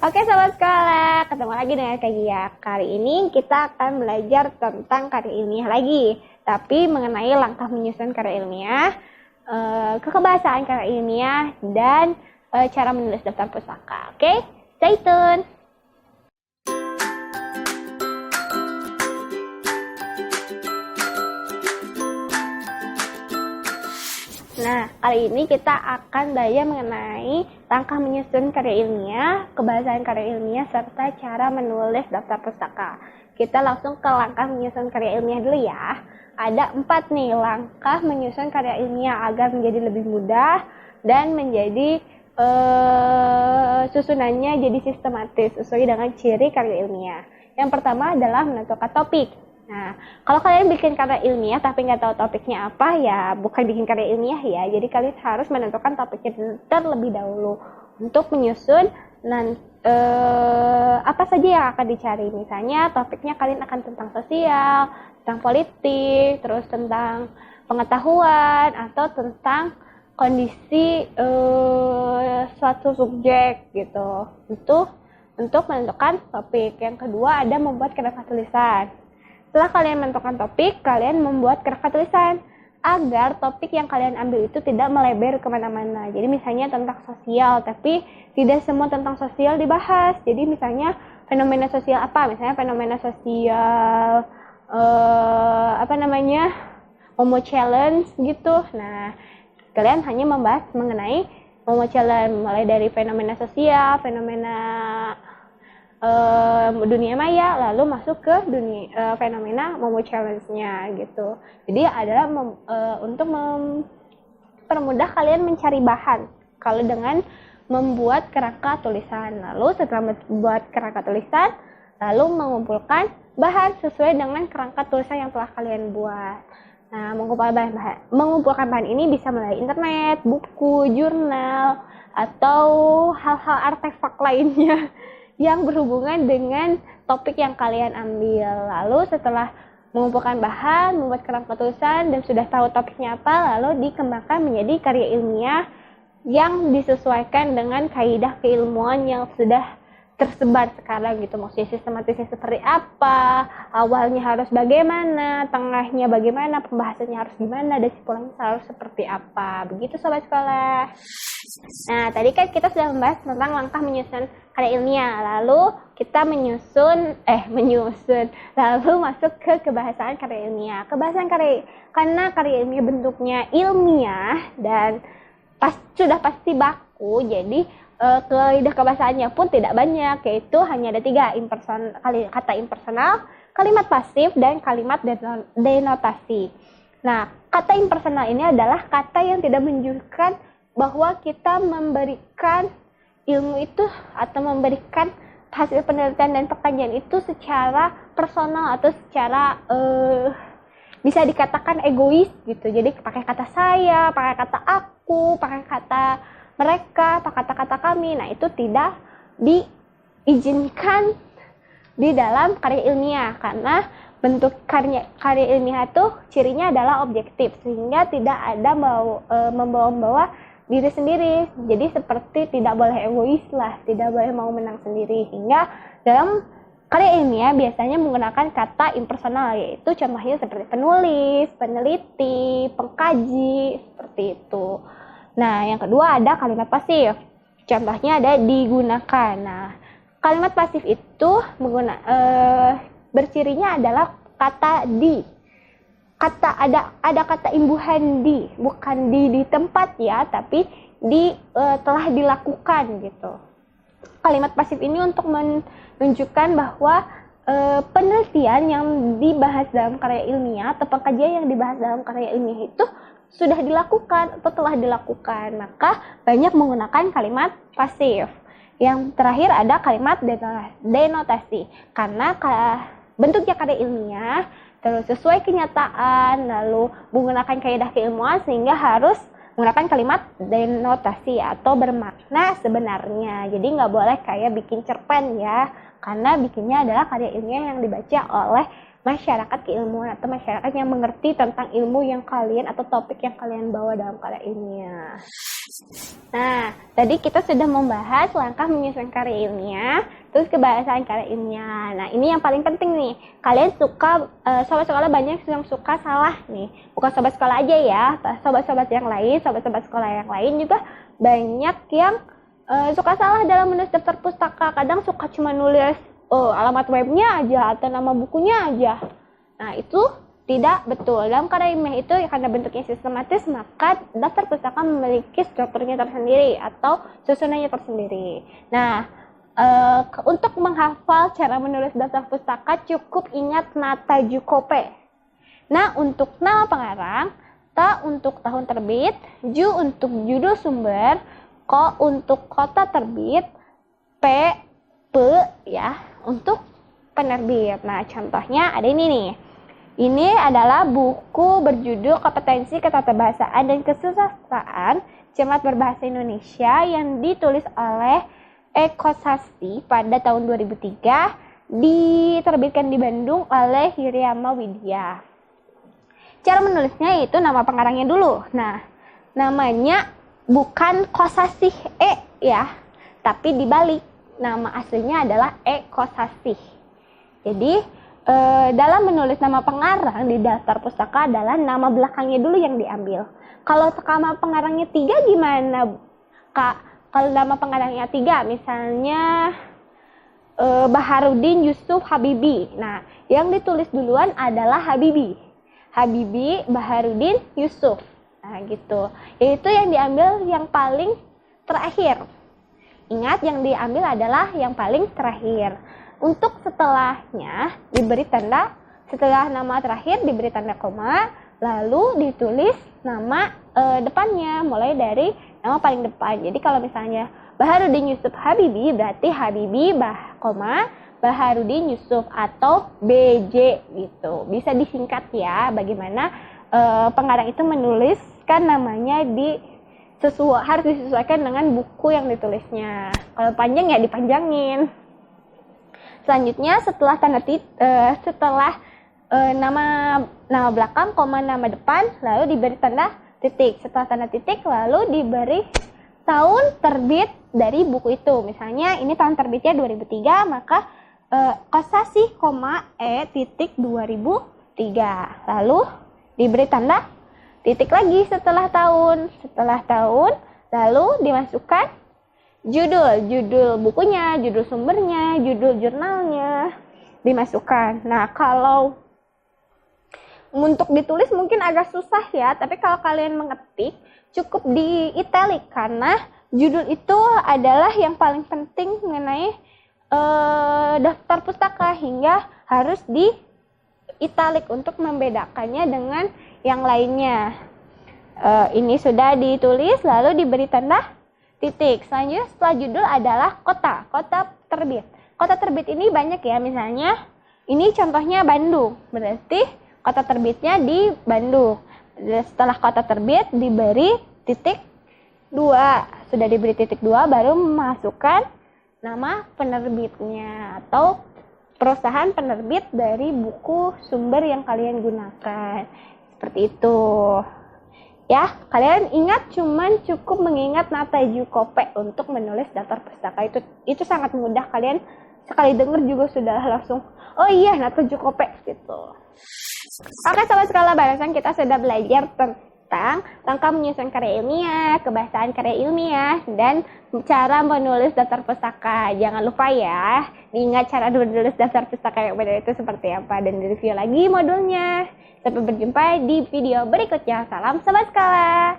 Oke sobat sekolah, ketemu lagi dengan Kak Gia. Kali ini kita akan belajar tentang karya ilmiah lagi, tapi mengenai langkah menyusun karya ilmiah, kekebahasaan karya ilmiah, dan cara menulis daftar pustaka. Oke, stay tune. Nah, kali ini kita akan belajar mengenai langkah menyusun karya ilmiah, kebahasaan karya ilmiah, serta cara menulis daftar pustaka. Kita langsung ke langkah menyusun karya ilmiah dulu ya. Ada 4 nih langkah menyusun karya ilmiah agar menjadi lebih mudah dan menjadi susunannya jadi sistematis sesuai dengan ciri karya ilmiah. Yang pertama adalah menentukan topik. Nah, kalau kalian bikin karya ilmiah tapi nggak tahu topiknya apa, ya bukan bikin karya ilmiah ya. Jadi kalian harus menentukan topiknya terlebih dahulu untuk menyusun apa saja yang akan dicari. Misalnya topiknya kalian akan tentang sosial, tentang politik, terus tentang pengetahuan, atau tentang kondisi suatu subjek gitu. Untuk menentukan topik. Yang kedua ada membuat kerangka tulisan. Setelah kalian menentukan topik, kalian membuat kerangka tulisan agar topik yang kalian ambil itu tidak melebar kemana-mana. Jadi misalnya tentang sosial, tapi tidak semua tentang sosial dibahas. Jadi misalnya fenomena sosial apa? Misalnya fenomena sosial Momo Challenge gitu. Nah, kalian hanya membahas mengenai Momo Challenge, mulai dari fenomena sosial, fenomena dunia maya, lalu masuk ke dunia fenomena Momo Challenge-nya gitu. Jadi adalah untuk mempermudah kalian mencari bahan kalau dengan membuat kerangka tulisan. Lalu setelah membuat kerangka tulisan, lalu mengumpulkan bahan sesuai dengan kerangka tulisan yang telah kalian buat. Nah, mengumpulkan bahan ini bisa melalui internet, buku, jurnal, atau hal-hal artefak lainnya yang berhubungan dengan topik yang kalian ambil. Lalu setelah mengumpulkan bahan, membuat kerangka tulisan, dan sudah tahu topiknya apa, lalu dikembangkan menjadi karya ilmiah yang disesuaikan dengan kaidah keilmuan yang sudah tersebar sekarang gitu. Maksudnya sistematisnya seperti apa, awalnya harus bagaimana, tengahnya bagaimana, pembahasannya harus gimana, dan kesimpulannya harus seperti apa. Begitu sobat sekolah. Nah, tadi kan kita sudah membahas tentang langkah menyusun karya ilmiah. Lalu kita menyusun, lalu masuk ke kebahasaan karya ilmiah. Karena karya ilmiah bentuknya ilmiah dan sudah pasti baku, jadi kaidah kebahasaannya pun tidak banyak, yaitu hanya ada 3, kata impersonal, kalimat pasif, dan kalimat denotasi. Nah, kata impersonal ini adalah kata yang tidak menunjukkan bahwa kita memberikan ilmu itu atau memberikan hasil penelitian dan pengkajian itu secara personal atau secara bisa dikatakan egois gitu. Jadi pakai kata saya, pakai kata aku, pakai kata mereka, pakai kata-kata kami. Nah, itu tidak diizinkan di dalam karya ilmiah karena bentuk karya ilmiah itu cirinya adalah objektif, sehingga tidak ada membawa diri sendiri. Jadi seperti tidak boleh egois lah, tidak boleh mau menang sendiri. Hingga dalam karya ilmiah biasanya menggunakan kata impersonal, yaitu contohnya seperti penulis, peneliti, pengkaji, seperti itu. Nah, yang kedua ada kalimat pasif. Contohnya ada digunakan. Nah, kalimat pasif itu bercirinya adalah kata di. Ada kata imbuhan di, bukan di tempat ya, tapi telah dilakukan gitu. Kalimat pasif ini untuk menunjukkan bahwa penelitian yang dibahas dalam karya ilmiah atau pengkajian yang dibahas dalam karya ilmiah itu sudah dilakukan atau telah dilakukan, maka banyak menggunakan kalimat pasif. Yang terakhir ada kalimat denotasi, karena bentuknya karya ilmiah terus sesuai kenyataan, lalu menggunakan kaidah keilmuan, sehingga harus menggunakan kalimat denotasi atau bermakna sebenarnya. Jadi nggak boleh kayak bikin cerpen ya, karena bikinnya adalah karya ilmiah yang dibaca oleh masyarakat keilmuan atau masyarakat yang mengerti tentang ilmu yang kalian atau topik yang kalian bawa dalam karya ilmiah. Nah, tadi kita sudah membahas langkah menyusun karya ilmiah, terus kebahasan karya ilmiah. Nah, ini yang paling penting nih. Kalian suka, sobat sekolah banyak yang suka salah nih. Bukan sobat sekolah aja ya, sobat-sobat yang lain, sobat-sobat sekolah yang lain juga banyak yang suka salah dalam menulis daftar pustaka. Kadang suka cuma nulis alamat webnya aja atau nama bukunya aja. Nah, itu tidak betul. Dalam karya ilmiah itu karena bentuknya sistematis, maka daftar pustaka memiliki strukturnya tersendiri atau susunannya tersendiri. Nah, untuk menghafal cara menulis daftar pustaka cukup ingat nata jukope. Nah, untuk nama pengarang, ta untuk tahun terbit, ju untuk judul sumber, ko untuk kota terbit, p ya untuk penerbit. Nah, contohnya ada ini nih. Ini adalah buku berjudul Kompetensi Ketatabahasaan dan Kesusastraan Cermat Berbahasa Indonesia yang ditulis oleh Eko Sasti pada tahun 2003, diterbitkan di Bandung oleh Hiriama Widya. Cara menulisnya itu nama pengarangnya dulu. Nah, namanya bukan Kosasih ya, tapi dibalik. Nama aslinya adalah Eko Sasti. Jadi dalam menulis nama pengarang di daftar pustaka adalah nama belakangnya dulu yang diambil. Kalau nama pengarangnya 3 gimana, Kak? Kalau nama pengarangnya 3, misalnya Baharudin Yusuf Habibi. Nah, yang ditulis duluan adalah Habibi. Habibi Baharudin Yusuf. Nah, gitu. Itu yang diambil yang paling terakhir. Ingat, yang diambil adalah yang paling terakhir. Untuk setelahnya diberi tanda, setelah nama terakhir diberi tanda koma, lalu ditulis nama depannya, mulai dari nama paling depan. Jadi kalau misalnya Baharudin Yusuf Habibi, berarti Habibi Baharudin Yusuf atau BJ gitu. Bisa disingkat ya, bagaimana pengarang itu menuliskan namanya harus disesuaikan dengan buku yang ditulisnya. Kalau panjang ya dipanjangin. Selanjutnya setelah nama belakang, koma nama depan, lalu diberi tanda titik. Setelah tanda titik, lalu diberi tahun terbit dari buku itu. Misalnya ini tahun terbitnya 2003, maka Kosasih, titik 2003. Lalu diberi tanda titik lagi setelah tahun. Setelah tahun, lalu dimasukkan judul bukunya, judul sumbernya, judul jurnalnya dimasukkan. Nah, kalau untuk ditulis mungkin agak susah ya, tapi kalau kalian mengetik cukup di italic karena judul itu adalah yang paling penting mengenai daftar pustaka, hingga harus di italic untuk membedakannya dengan yang lainnya. Ini sudah ditulis lalu diberi tanda titik. Selanjutnya setelah judul adalah kota terbit. Kota terbit ini banyak ya, misalnya ini contohnya Bandung, berarti kota terbitnya di Bandung. Setelah kota terbit diberi titik 2. Sudah diberi titik 2 baru memasukkan nama penerbitnya atau perusahaan penerbit dari buku sumber yang kalian gunakan. Seperti itu. Ya, kalian ingat cukup mengingat nata jukope untuk menulis daftar pustaka. Itu sangat mudah, kalian sekali dengar juga sudah langsung, oh iya nata jukope gitu. Oke sobat sekolah, barusan kita sudah belajar tentang langkah menyusun karya ilmiah, kebahasan karya ilmiah, dan cara menulis daftar pustaka. Jangan lupa ya, diingat cara menulis daftar pustaka yang benar itu seperti apa, dan direview lagi modulnya. Sampai berjumpa di video berikutnya. Salam sobat sekolah.